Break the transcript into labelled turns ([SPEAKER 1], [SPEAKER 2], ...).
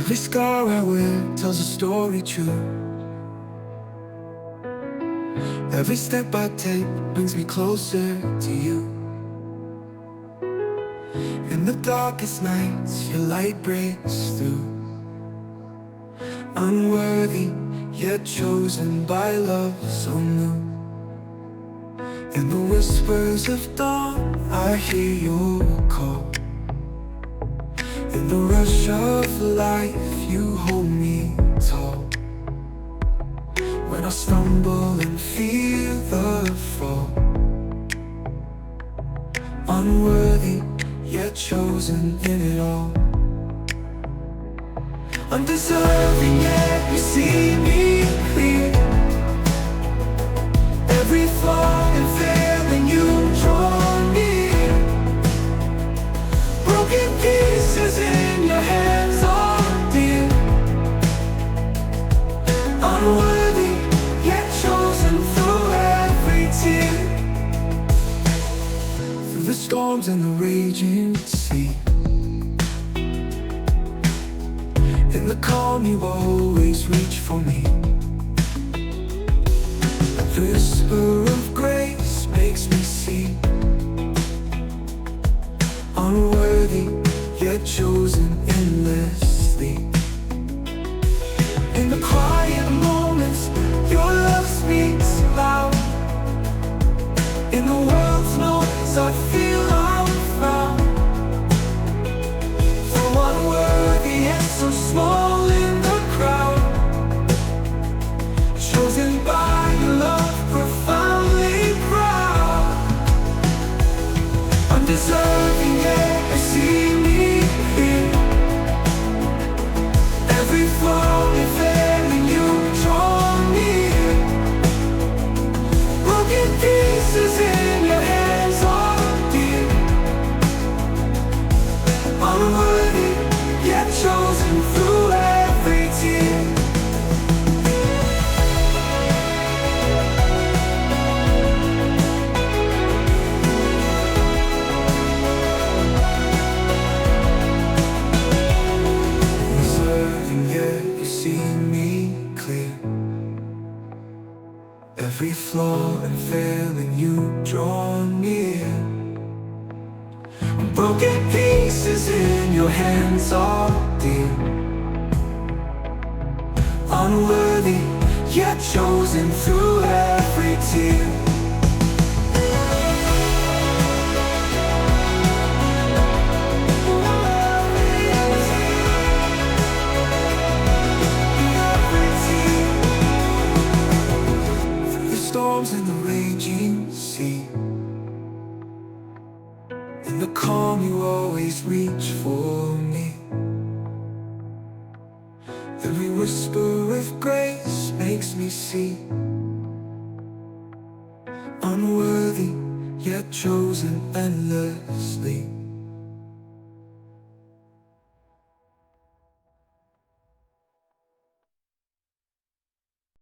[SPEAKER 1] Every scar I wear tells a story true. Every step I take brings me closer to you. In the darkest nights, your light breaks through. Unworthy, yet chosen by love so new. In the whispers of dawn, I hear your call. In the rush of life, you hold me tall. When I stumble and fear the fall, unworthy, yet chosen in it all. Undeserving, yet you see me clear. Every flaw and failing, you draw near. Broken pieces in your hands are dear. Unworthy, yet chosen through every tear. Through the storms and the raging sea, in the calm you always reach for me. The whisper of grace makes me see. Unworthy, yet chosen endlessly. In the quiet moments, your love speaks loud. In the world's noise, I feel I'm found. So unworthy and so small in the crowd, chosen by your love, profoundly proud. Undeserving, yet you see me here. Every flaw and failing, you draw near. Broken pieces in your hands are dear. Unworthy, yet chosen through every tear. Deserving, yet you see me clear. Every flaw and failing, you draw near. Broken pieces in your hands are dear. Unworthy, yet chosen through every tear. Through the storms and the raging sea, in the calm you always reach for me. Every whisper of grace makes me see. Unworthy, yet chosen endlessly.